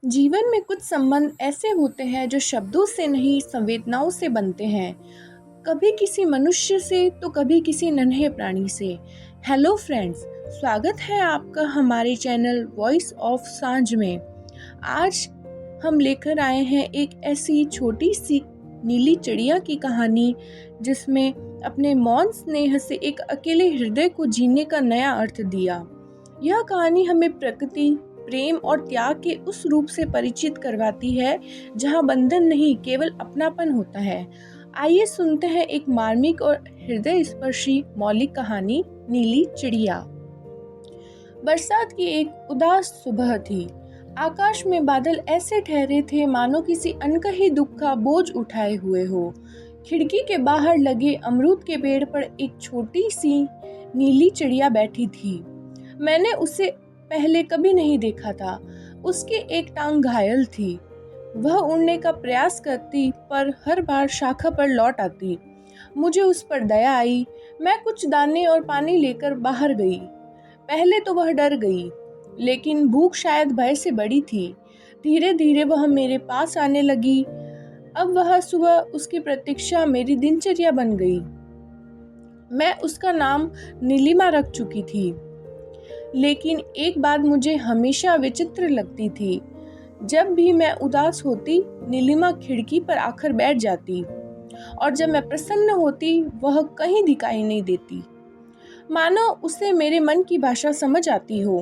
जीवन में कुछ संबंध ऐसे होते हैं जो शब्दों से नहीं संवेदनाओं से बनते हैं। कभी किसी मनुष्य से तो कभी किसी नन्हे प्राणी से। हेलो फ्रेंड्स, स्वागत है आपका हमारे चैनल वॉइस ऑफ सांझ में। आज हम लेकर आए हैं एक ऐसी छोटी सी नीली चिड़िया की कहानी जिसमें अपने मौन स्नेह से एक अकेले हृदय को जीने का नया अर्थ दिया। यह कहानी हमें प्रकृति, प्रेम और त्याग के उस रूप से परिचित करवाती है जहाँ बंधन नहीं केवल अपनापन होता है। आइए सुनते हैं एक मार्मिक और हृदय स्पर्शी मौलिक कहानी, नीली चिड़िया। बरसात की एक उदास सुबह थी। आकाश में बादल ऐसे ठहरे थे मानो किसी अनकही दुख का बोझ उठाए हुए हो। खिड़की के बाहर लगे अमरूद के पेड़ पर एक छोटी सी नीली चिड़िया बैठी थी। मैंने उसे पहले कभी नहीं देखा था। उसकी एक टांग घायल थी। वह उड़ने का प्रयास करती पर हर बार शाखा पर लौट आती। मुझे उस पर दया आई। मैं कुछ दाने और पानी लेकर बाहर गई। पहले तो वह डर गई, लेकिन भूख शायद भय से बड़ी थी। धीरे धीरे वह मेरे पास आने लगी। अब वह सुबह उसकी प्रतीक्षा मेरी दिनचर्या बन गई। मैं उसका नाम नीलिमा रख चुकी थी। लेकिन एक बात मुझे हमेशा विचित्र लगती थी। जब भी मैं उदास होती, नीलिमा खिड़की पर आकर बैठ जाती, और जब मैं प्रसन्न होती, वह कहीं दिखाई नहीं देती। मानो उसे मेरे मन की भाषा समझ आती हो।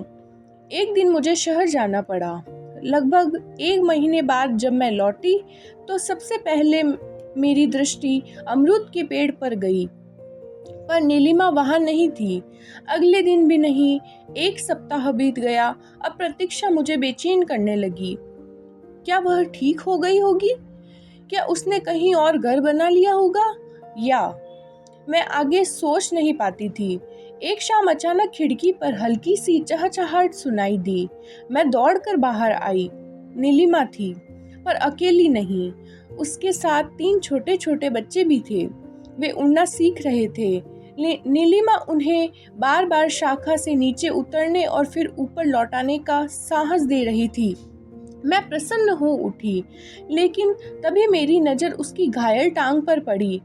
एक दिन मुझे शहर जाना पड़ा। लगभग 1 महीने बाद जब मैं लौटी, तो सबसे पहले मेरी दृष्टि अमरूद के पेड़ पर गई, पर नीलिमा वहां नहीं थी। अगले दिन भी नहीं। 1 सप्ताह बीत गया। अब प्रतीक्षा मुझे बेचैन करने लगी। क्या वह ठीक हो गई होगी? क्या उसने कहीं और घर बना लिया होगा? या मैं आगे सोच नहीं पाती थी। एक शाम अचानक खिड़की पर हल्की सी चहचहाहट सुनाई दी। मैं दौड़कर बाहर आई। नीलिमा थी, पर अकेली नहीं। उसके साथ 3 छोटे छोटे बच्चे भी थे। वे उड़ना सीख रहे थे। नीलिमा उन्हें बार बार शाखा से नीचे उतरने और फिर ऊपर लौटाने का साहस दे रही थी। मैं प्रसन्न हो उठी, लेकिन तभी मेरी नजर उसकी घायल टांग पर पड़ी।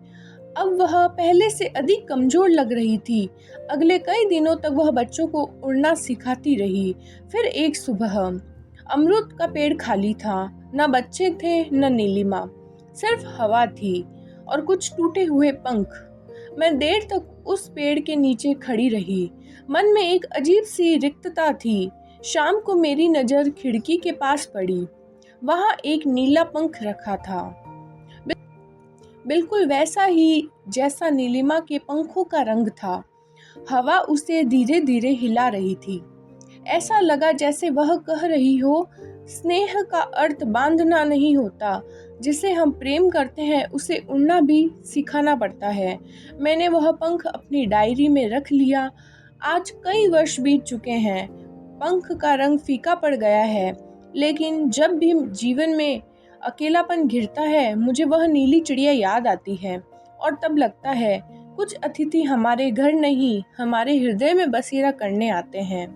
अब वह पहले से अधिक कमजोर लग रही थी। अगले कई दिनों तक वह बच्चों को उड़ना सिखाती रही। फिर एक सुबह अमरूद का पेड़ खाली था। न बच्चे थे न नीलिमा, सिर्फ हवा थी और कुछ टूटे हुए पंख। मैं देर तक उस पेड़ के नीचे खड़ी रही। मन में एक अजीब सी रिक्तता थी। शाम को मेरी नजर खिड़की के पास पड़ी। वहां एक नीला पंख रखा था, बिल्कुल वैसा ही जैसा नीलिमा के पंखों का रंग था। हवा उसे धीरे धीरे हिला रही थी। ऐसा लगा जैसे वह कह रही हो, स्नेह का अर्थ बांधना नहीं होता। जिसे हम प्रेम करते हैं उसे उड़ना भी सिखाना पड़ता है। मैंने वह पंख अपनी डायरी में रख लिया। आज कई वर्ष बीत चुके हैं। पंख का रंग फीका पड़ गया है, लेकिन जब भी जीवन में अकेलापन घिरता है, मुझे वह नीली चिड़िया याद आती है। और तब लगता है कुछ अतिथि हमारे घर नहीं, हमारे हृदय में बसेरा करने आते हैं।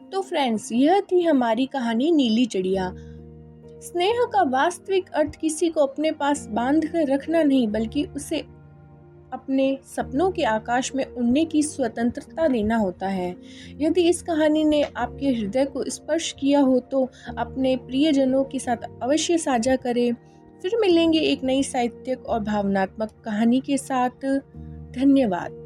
तो फ्रेंड्स, यह थी हमारी कहानी नीली चिड़िया। स्नेह का वास्तविक अर्थ किसी को अपने पास बांध कर रखना नहीं, बल्कि उसे अपने सपनों के आकाश में उड़ने की स्वतंत्रता देना होता है। यदि इस कहानी ने आपके हृदय को स्पर्श किया हो तो अपने प्रियजनों के साथ अवश्य साझा करें। फिर मिलेंगे एक नई साहित्यिक और भावनात्मक कहानी के साथ। धन्यवाद।